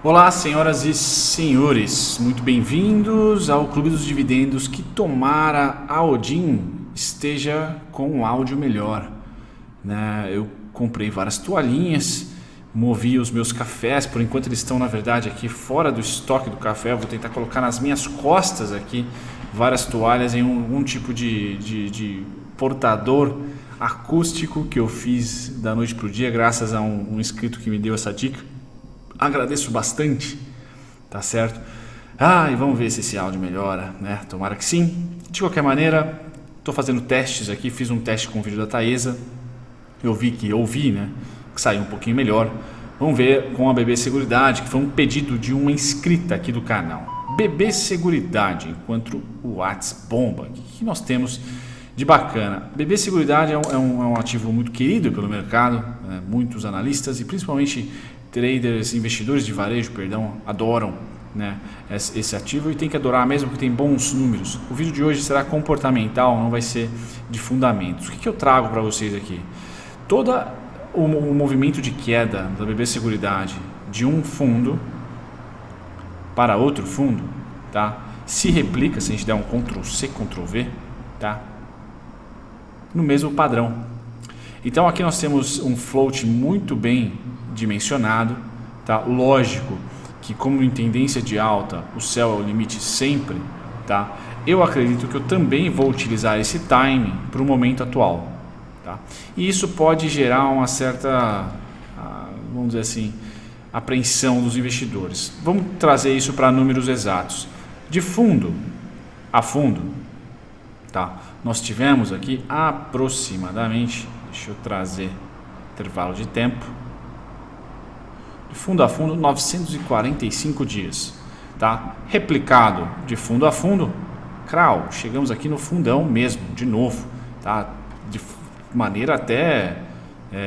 Olá, senhoras e senhores, muito bem-vindos ao Clube dos Dividendos. Que tomara a Odin esteja com um áudio melhor, né? Eu comprei várias toalhinhas, movi os meus cafés, por enquanto eles estão na verdade aqui fora do estoque do café. Eu vou tentar colocar nas minhas costas aqui várias toalhas em um tipo de portador acústico que eu fiz da noite para o dia, graças a um inscrito que me deu essa dica. Agradeço bastante, tá certo? E vamos ver se esse áudio melhora, né? Tomara que sim. De qualquer maneira, estou fazendo testes aqui, fiz um teste com o vídeo da Taesa. Eu vi que saiu um pouquinho melhor. Vamos ver com a BB Seguridade, que foi um pedido de uma inscrita aqui do canal. BB Seguridade, enquanto o Whats bomba, o que nós temos de bacana? BB Seguridade é um ativo muito querido pelo mercado, né? Muitos analistas e principalmente traders, investidores de varejo, adoram, né, esse ativo, e tem que adorar mesmo porque tem bons números. O vídeo de hoje será comportamental, não vai ser de fundamentos. O que eu trago para vocês aqui? Todo o movimento de queda da BB Seguridade de um fundo para outro fundo, tá? Se replica, se a gente der um Ctrl+C, Ctrl+V, tá? No mesmo padrão. Então aqui nós temos um float muito bem dimensionado, tá? Lógico que como em tendência de alta o céu é o limite sempre, tá? Eu acredito que eu também vou utilizar esse timing para o momento atual, tá? E isso pode gerar uma certa, vamos dizer assim, apreensão dos investidores. Vamos trazer isso para números exatos. De fundo a fundo, tá? Nós tivemos aqui aproximadamente, deixa eu trazer intervalo de tempo, de fundo a fundo, 945 dias, tá? Replicado de fundo a fundo, chegamos aqui no fundão mesmo, de novo, tá? De maneira até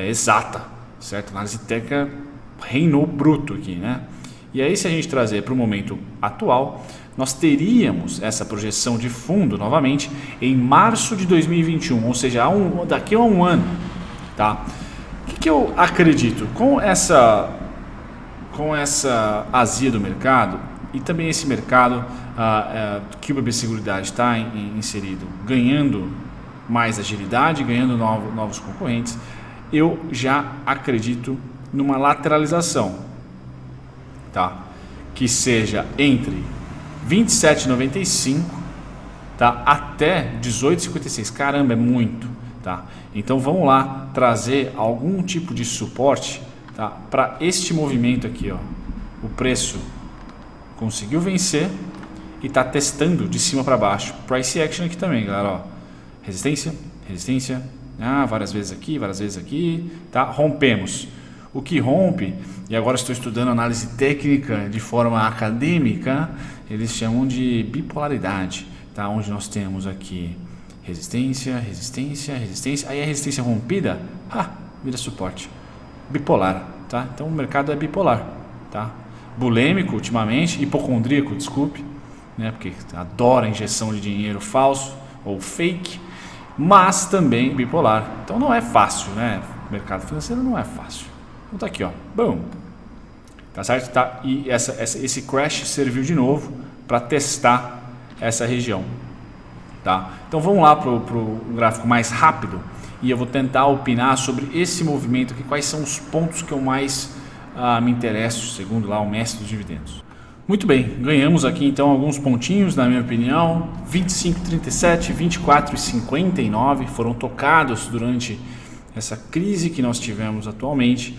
exata, certo? A análise técnica reinou bruto aqui, né? E aí, se a gente trazer para o momento atual, nós teríamos essa projeção de fundo novamente em março de 2021, ou seja, daqui a um ano, tá? O que eu acredito? Com essa azia do mercado e também esse mercado que o BB Seguridade está inserido, ganhando mais agilidade, ganhando novos concorrentes, eu já acredito numa lateralização, tá? Que seja entre 27,95, tá? Até 18,56. Caramba, é muito, tá? Então vamos lá trazer algum tipo de suporte, tá? Para este movimento aqui, ó. O preço conseguiu vencer e está testando de cima para baixo. Price action aqui também, galera, ó. Resistência, várias vezes aqui, tá? Rompemos. O que rompe, e agora estou estudando análise técnica de forma acadêmica, eles chamam de bipolaridade, tá? Onde nós temos aqui resistência, aí a resistência rompida, vira suporte. Bipolar, tá? Então o mercado é bipolar, tá? Bulêmico ultimamente, hipocondríaco, desculpe, né? Porque adora injeção de dinheiro falso ou fake, mas também bipolar. Então não é fácil, né? O mercado financeiro não é fácil. Então tá aqui, ó, bom, tá certo? Tá? E esse crash serviu de novo para testar essa região, tá? Então vamos lá pro gráfico mais rápido e eu vou tentar opinar sobre esse movimento aqui, quais são os pontos que eu mais me interesso, segundo lá o mestre dos dividendos. Muito bem, ganhamos aqui então alguns pontinhos, na minha opinião, 25,37, 24,59 foram tocados durante essa crise que nós tivemos atualmente,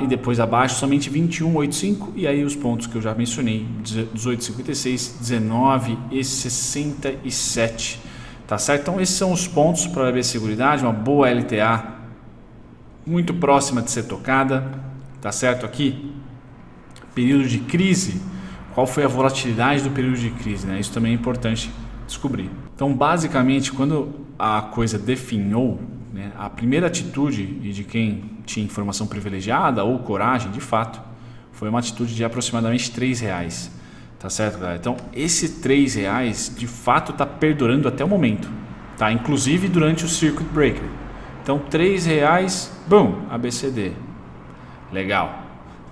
e depois abaixo somente 21,85 e aí os pontos que eu já mencionei, 18,56, 19,67, tá certo? Então esses são os pontos para a BB Seguridade, uma boa LTA muito próxima de ser tocada, tá certo? Aqui, período de crise, qual foi a volatilidade do período de crise, né? Isso também é importante descobrir. Então basicamente quando a coisa definhou, né, a primeira atitude de quem tinha informação privilegiada ou coragem, de fato, foi uma atitude de aproximadamente R$3, tá certo, galera? Então, esse R$3 de fato está perdurando até o momento, tá? Inclusive durante o circuit breaker. Então, R$3, bum, ABCD. Legal.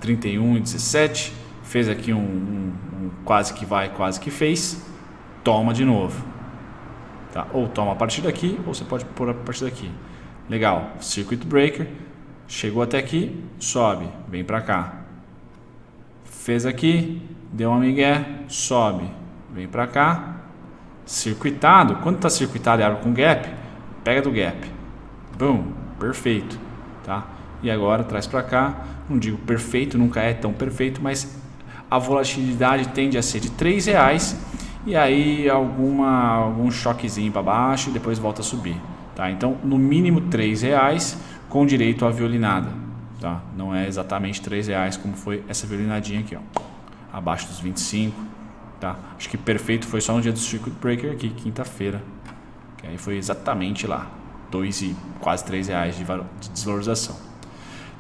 31,17, fez aqui um quase que vai, quase que fez, toma de novo, tá? Ou toma a partir daqui, ou você pode pôr a partir daqui. Legal, circuit breaker, chegou até aqui, sobe, vem para cá, fez aqui, deu uma migué, sobe, vem para cá, circuitado. Quando está circuitado e abre com gap, pega do gap, boom, perfeito, tá? E agora traz para cá, não digo perfeito, nunca é tão perfeito, mas a volatilidade tende a ser de R$3 e aí algum choquezinho para baixo e depois volta a subir, tá? Então no mínimo R$3 com direito à violinada, tá? Não é exatamente R$3 como foi essa violinadinha aqui, ó, abaixo dos 25, tá? Acho que perfeito foi só no dia do circuit breaker aqui, quinta-feira, que aí foi exatamente lá, quase R$3 de desvalorização.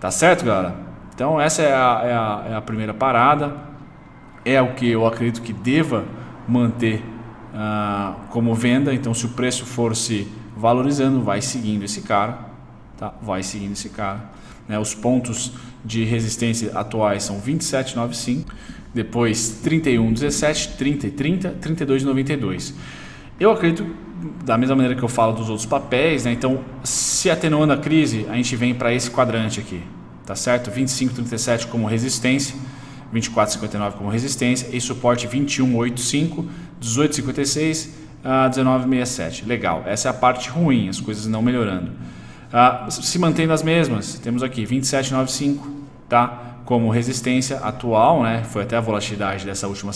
Tá certo, galera? Então essa é a primeira parada, é o que eu acredito que deva manter como venda. Então se o preço for se valorizando, vai seguindo esse cara, tá? Vai seguindo esse cara, né? Os pontos de resistência atuais são 27,95, depois 31,17, 30,30, 32,92. Eu acredito, da mesma maneira que eu falo dos outros papéis, né? Então, se atenuando a crise, a gente vem para esse quadrante aqui, tá certo? 25,37 como resistência, 24,59 como resistência e suporte 21,85, 18,56, 19,67. Legal, essa é a parte ruim, as coisas não melhorando. Se mantendo as mesmas, temos aqui 27,95, tá? Como resistência atual, né? Foi até a volatilidade dessa última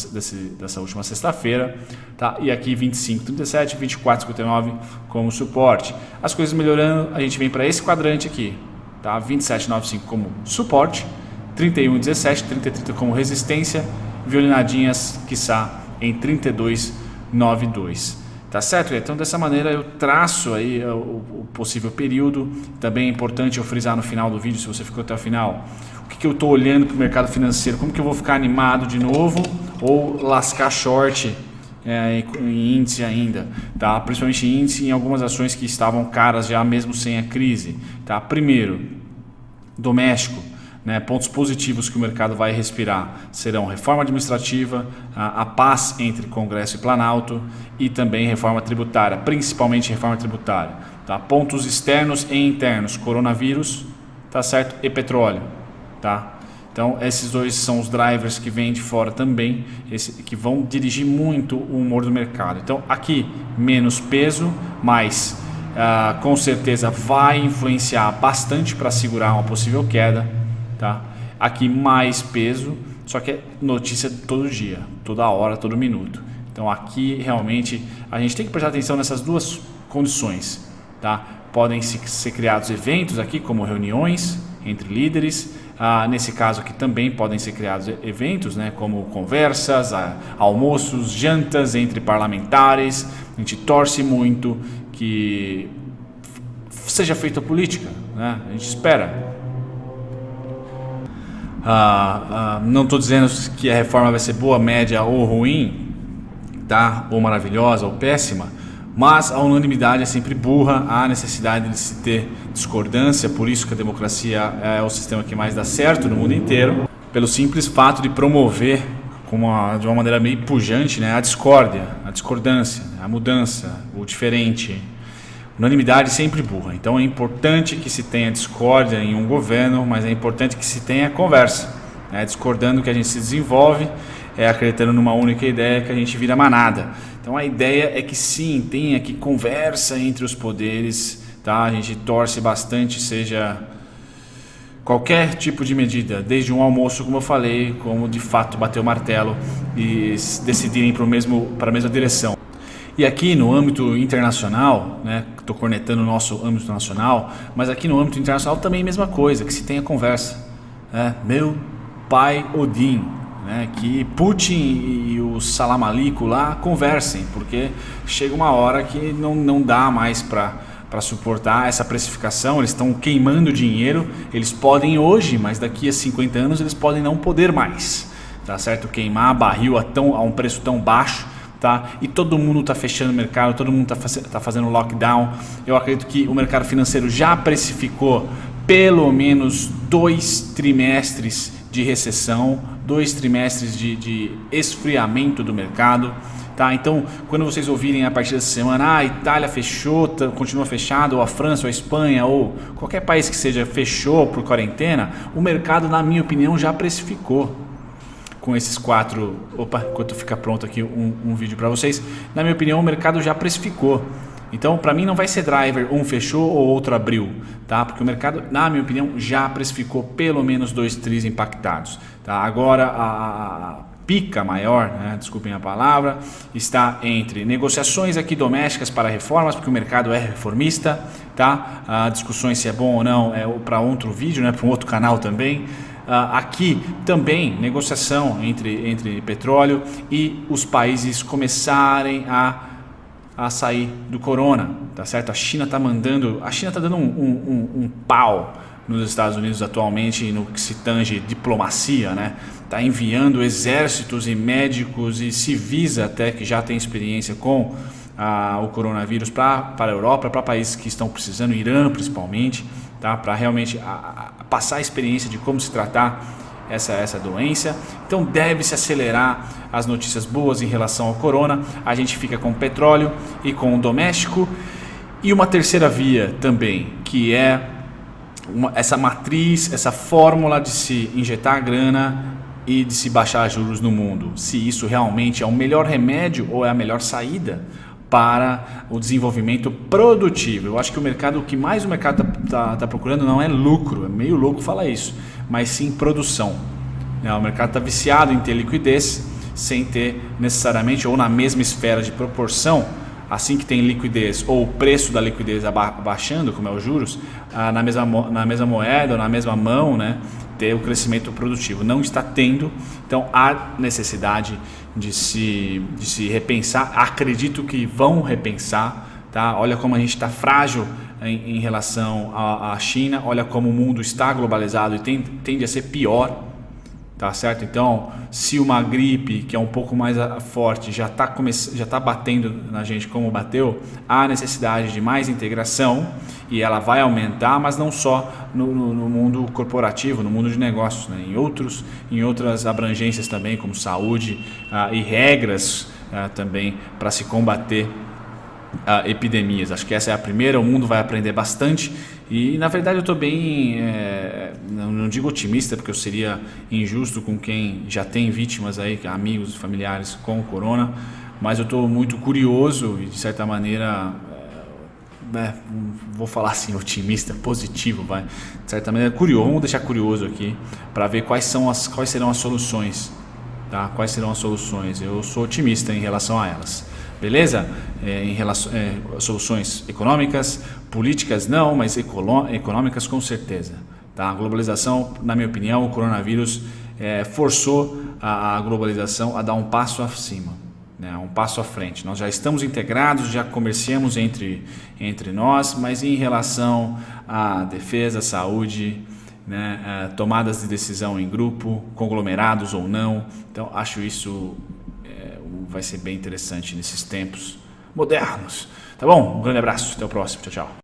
sexta-feira, tá? E aqui 25,37, 24,59 como suporte. As coisas melhorando, a gente vem para esse quadrante aqui, tá? 27,95 como suporte, 31,17, 30,30 como resistência, violinadinhas, quiçá, em 32,92. Tá certo? Então dessa maneira eu traço aí o possível período. Também é importante eu frisar no final do vídeo, se você ficou até o final, o que eu estou olhando para o mercado financeiro, como que eu vou ficar animado de novo ou lascar short em índice ainda, tá? Principalmente índice em algumas ações que estavam caras já mesmo sem a crise, tá? Primeiro, doméstico, né? Pontos positivos que o mercado vai respirar serão reforma administrativa, a paz entre Congresso e Planalto e também reforma tributária, principalmente reforma tributária, tá? Pontos externos e internos, coronavírus, tá certo? E petróleo, tá? Então esses dois são os drivers que vêm de fora também, que vão dirigir muito o humor do mercado. Então aqui menos peso, mas com certeza vai influenciar bastante para segurar uma possível queda, tá? Aqui mais peso, só que é notícia todo dia, toda hora, todo minuto. Então aqui realmente a gente tem que prestar atenção nessas duas condições, tá? Podem ser criados eventos aqui como reuniões entre líderes, nesse caso aqui também podem ser criados eventos, né, como conversas, almoços, jantas entre parlamentares. A gente torce muito que seja feita política, né? A gente espera. Não estou dizendo que a reforma vai ser boa, média ou ruim, tá? Ou maravilhosa ou péssima, mas a unanimidade é sempre burra, há necessidade de se ter discordância, por isso que a democracia é o sistema que mais dá certo no mundo inteiro, pelo simples fato de promover de uma maneira meio pujante, né, a discórdia, a discordância, a mudança, o diferente. Unanimidade sempre burra, então é importante que se tenha discórdia em um governo, mas é importante que se tenha conversa, né? Discordando que a gente se desenvolve, acreditando numa única ideia que a gente vira manada. Então a ideia é que sim, tenha que conversa entre os poderes, tá? A gente torce bastante, seja qualquer tipo de medida, desde um almoço, como eu falei, como de fato bater o martelo e decidirem para a mesma direção. E aqui no âmbito internacional, né, estou cornetando o nosso âmbito nacional, mas aqui no âmbito internacional também a mesma coisa, que se tenha conversa, né? Meu pai Odin, né, que Putin e o Salam Aleikum lá conversem, porque chega uma hora que não dá mais para suportar essa precificação. Eles estão queimando dinheiro, eles podem hoje, mas daqui a 50 anos eles podem não poder mais, tá certo? Queimar barril a um preço tão baixo, tá? E todo mundo está fechando o mercado, todo mundo está fazendo lockdown. Eu acredito que o mercado financeiro já precificou pelo menos 2 trimestres de recessão, 2 trimestres de esfriamento do mercado. Tá? Então, quando vocês ouvirem a partir dessa semana, a Itália fechou, continua fechado, ou a França, ou a Espanha, ou qualquer país que seja fechou por quarentena, o mercado, na minha opinião, já precificou com esses 4... Opa, enquanto fica pronto aqui um vídeo para vocês. Na minha opinião, o mercado já precificou. Então, para mim, não vai ser driver, um fechou ou outro abriu, tá? Porque o mercado, na minha opinião, já precificou pelo menos 2 tris impactados. Tá? Agora, a pica maior, né? Desculpem a palavra, está entre negociações aqui domésticas para reformas, porque o mercado é reformista, tá? Discussões se é bom ou não é para outro vídeo, né? Para um outro canal também. Aqui também negociação entre petróleo e os países começarem a sair do corona, tá certo? A China está dando um pau nos Estados Unidos atualmente no que se tange diplomacia, né? Está enviando exércitos e médicos e civis até que já tem experiência com o coronavírus para a Europa, para países que estão precisando, Irã principalmente, tá? Para realmente passar a experiência de como se tratar essa doença. Então deve-se acelerar as notícias boas em relação ao corona. A gente fica com o petróleo e com o doméstico. E uma terceira via também, que é essa matriz, essa fórmula de se injetar grana e de se baixar juros no mundo. Se isso realmente é o melhor remédio ou é a melhor saída para o desenvolvimento produtivo. Eu acho que o que mais o mercado está procurando não é lucro, é meio louco falar isso, mas sim produção. O mercado está viciado em ter liquidez sem ter necessariamente, ou na mesma esfera de proporção, assim que tem liquidez ou o preço da liquidez abaixando, como é os juros, na mesma moeda ou na mesma mão, né, ter o crescimento produtivo. Não está tendo, então há necessidade de se repensar. Acredito que vão repensar, tá? Olha como a gente está frágil em relação à China, olha como o mundo está globalizado e tende a ser pior, tá certo? Então, se uma gripe que é um pouco mais forte já está batendo na gente como bateu, há necessidade de mais integração e ela vai aumentar, mas não só no mundo corporativo, no mundo de negócios, né? Em outras abrangências também, como saúde e regras também para se combater epidemias. Acho que essa é a primeira, o mundo vai aprender bastante e na verdade eu estou bem, não digo otimista porque eu seria injusto com quem já tem vítimas aí, amigos, familiares com o corona, mas eu estou muito curioso e de certa maneira, vou falar assim, otimista, positivo, vai, de certa maneira curioso, vamos deixar curioso aqui para ver quais serão as soluções, tá? Quais serão as soluções, eu sou otimista em relação a elas. Beleza? Em relação soluções econômicas, políticas não, mas econômicas com certeza. Tá? A globalização, na minha opinião, o coronavírus forçou a globalização a dar um passo acima, né? Um passo à frente. Nós já estamos integrados, já comerciamos entre nós, mas em relação à defesa, saúde, né? Tomadas de decisão em grupo, conglomerados ou não. Então, acho isso vai ser bem interessante nesses tempos modernos. Tá bom? Um grande abraço. Até o próximo. Tchau, tchau.